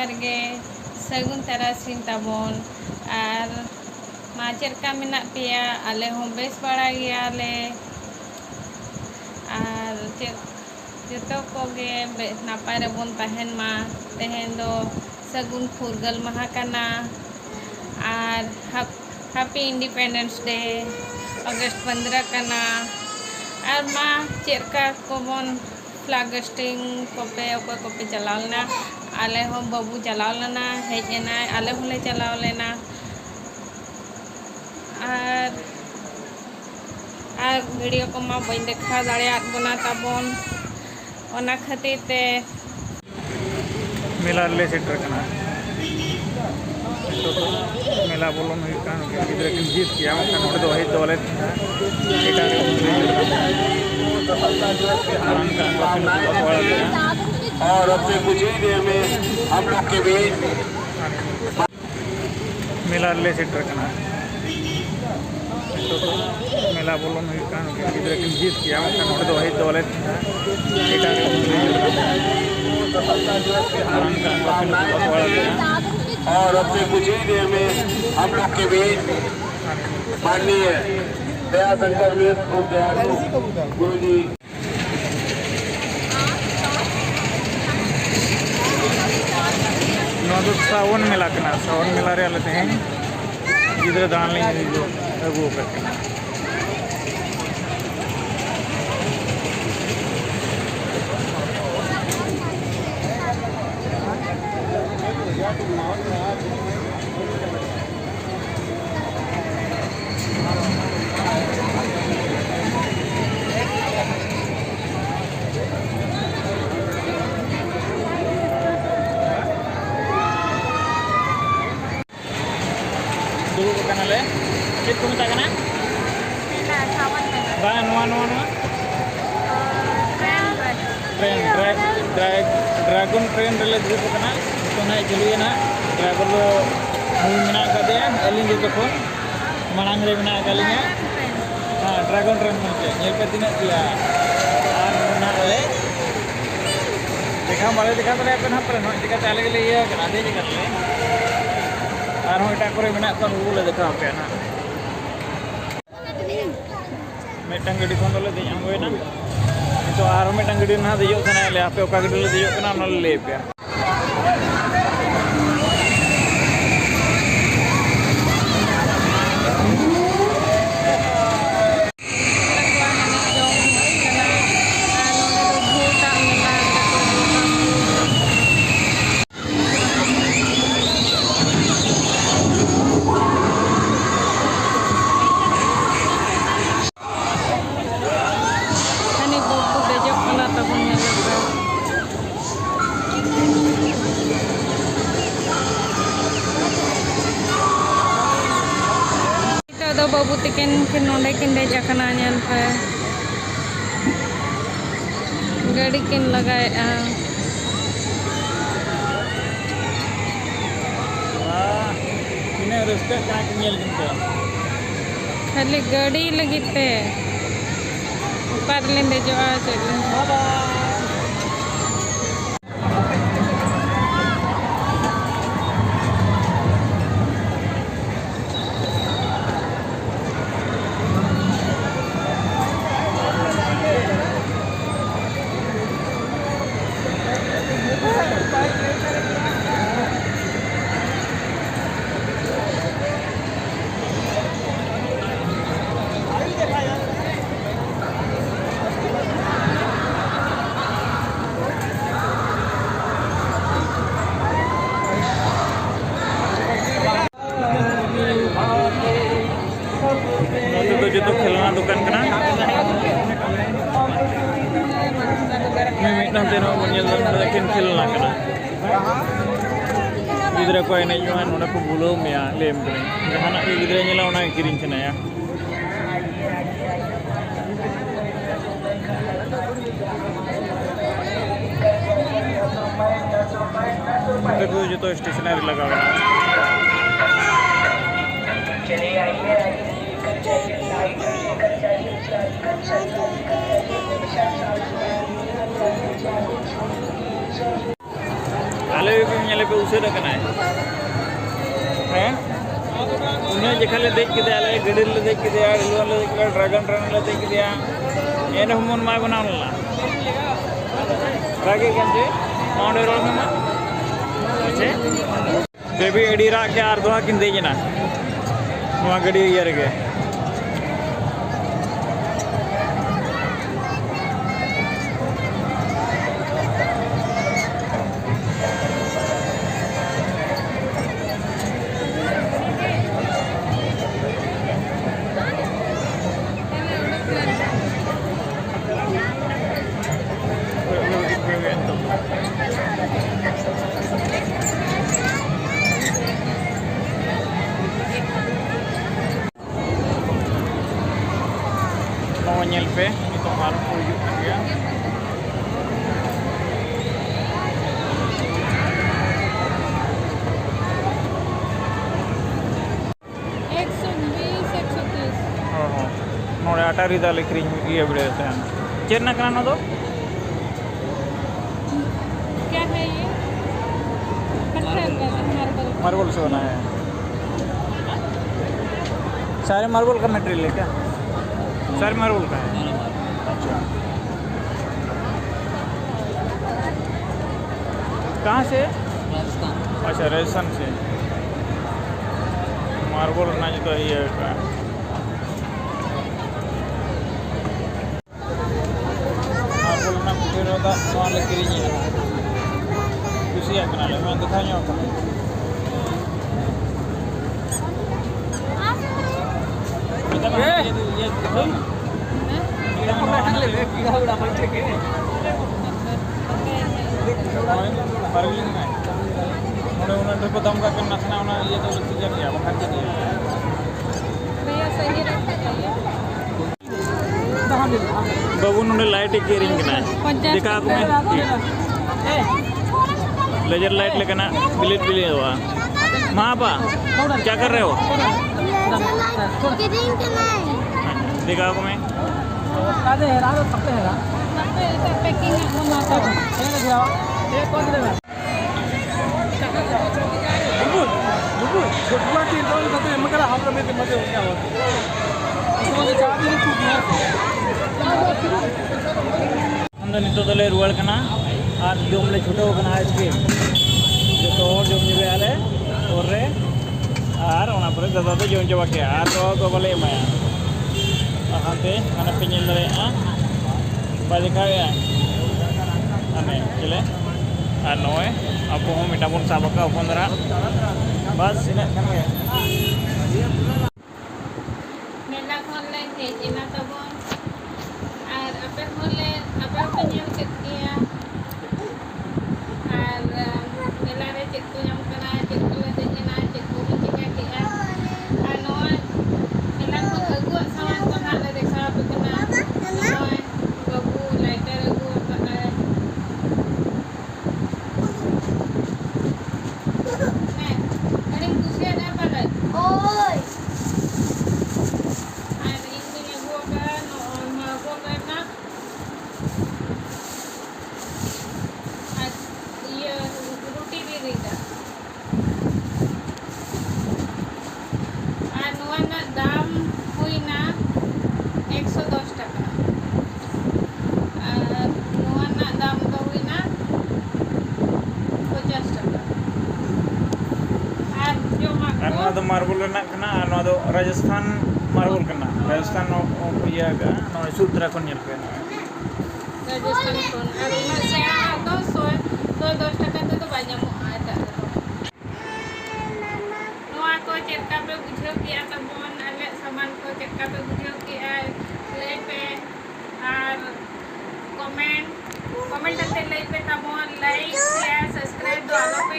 जोहार गे सगुन तारासिन ताबोन आर मा चेदका मेनाग पेया आले हों बेस बाड़ा गियाले आर जतो कोगे नापाय रेबोन तहेन मा तेहेन दो सगुन फुरगल माहा काना आर हैप्पी इंडिपेंडेंस डे अगस्त 15 काना आर मा चेदका कोबोन फ्लैगस्टिंग कोपे ओको कोपे चलाव लेना आले हों बाबू चलाव लेना हेज एना आले होंले चलाव लेना आर वीडियो को मा बई देखा दाड़ेयात बोना ताबोन ओना खातिर ते मेला ले सेटर कना तो मेला बोलन हुई कान गिदरा किन जीत किया मका नोडे दो हेज दोले एटा और अपने कुछ ही देर में हम लोग के बीच मेला ले सेटर कना तो मेला बोलन हुई कान गिदरा किन जीत किया मका नोडे दो हेज दोले एटा और अपने कुछ ही देर में हम लोग के बीच माननीय दया शंकर गुरु जी सावन मेला कना सावन मेला रे आले तेहेन गिदरा दान ले अगू करके dulu kanale chit ko meta kana Mela Sawan Mela ba nuwa train dragon train rele dulu ko kana to na jeliye na driver lo hui mena ka de alin je ko manang re mena kalinya ha dragon train molte nyel pe tina dia ar na le देखा माले देखा तो अपन हम पर न टिका चाले के लिए कना दे कर ले और हम एटा करे मेना तो रूल देखा पे ना मेटंग गडी कोन ले दे हम ना तो आर मेटंग गडी ना दे कना ले आपे ओका गडी ले दे कना न ले पे तो बाबू तकिन नोडे किन देजाकना नेल पे गाड़ी किन लगाया इने रस्ते का नेल किनते खाली गाड़ी लगिते ऊपर ले देजोआ चले जो तो खेलना दुकान कना मिमिट नते नो बनियल लेकिन खेलना कना गिदरा को एने जुआन ओना को बुलो मेया लेम कने जहाना के गिदरा नेला ओना किरिन कना या तो जो तो स्टेशनरी लगा हुआ चलिए आइए आले भी मेले पे उसे रखना है उन्हें जखा ले देख के आले गड़ी ले देख के रेलवे ले देख के ड्रैगन ट्रेन ले देख के एन हमन मा बना ला रागे कंजे नोडे रोल में अच्छे बेबी एडी रा के आर दोहा किन देजना नोआ गड़ी ये रगे nyel pe itu malam ujuk dia नोड़े अटारी दाल क्रीम ये बड़े हैं चेरना कराना दो क्या है ये मार्बल सोना है सारे मार्बल का मटेरियल है क्या सारे मार्बल का है अच्छा कहाँ से राजस्थान अच्छा राजस्थान से मार्बल ना जो तो ये मार्बल ना फिर होता वाले करिए कुछ करना ले मैं दिखाऊँ आपको दम का नाचना ये तो भैया सही बाबू नोडे लाइट किरिंग देखा लेजर लाइट लेकना बिलिट बिलिट हुआ माँ पा क्या कर रहे हो देखा को मैं हम नितो रुआड़ कना और जोम ले छुटो कना आइसक्रीम जो जोम जबे आले और रे और ओना पर दादा तो जोम जबा के और तो गोबले माया हांते माने पिनिल दरे बाजे खाया अने चले और नोए अब हम मिटाबन साबका ओपनरा बस इना खान गे मेला खोल ले हेजिना तबन और अपे खोले अपे पिनिल चेकिया और मेला रे चेकु नाम कना चेकु ले देना चेकु चिका किया और नोए मेला को अगु सामान को ना ले देखा पे कना नोए बाबू लाइटर अगु पका ने अरे दूसरे ना पका ओय और इनमें अगु का नो को करना ये रोटी भी देगा और नोना दाम हुई ना 110 टका और नोना दाम तो हुई ना 50 टका और जो और तो मार्बल कना और तो राजस्थान मार्बल कना राजस्थान ये का नो सूत्रा को निल पे राजस्थान कोन और उना सेड़ा तो 110 टका तो बाजामो आता नोआ को चेका पे बुझो किया तबन अले सामान को चेका पे बुझो किया ले पे और कमेंट अते ले पे तबन लाइक शेयर सब्सक्राइब दो आलो पे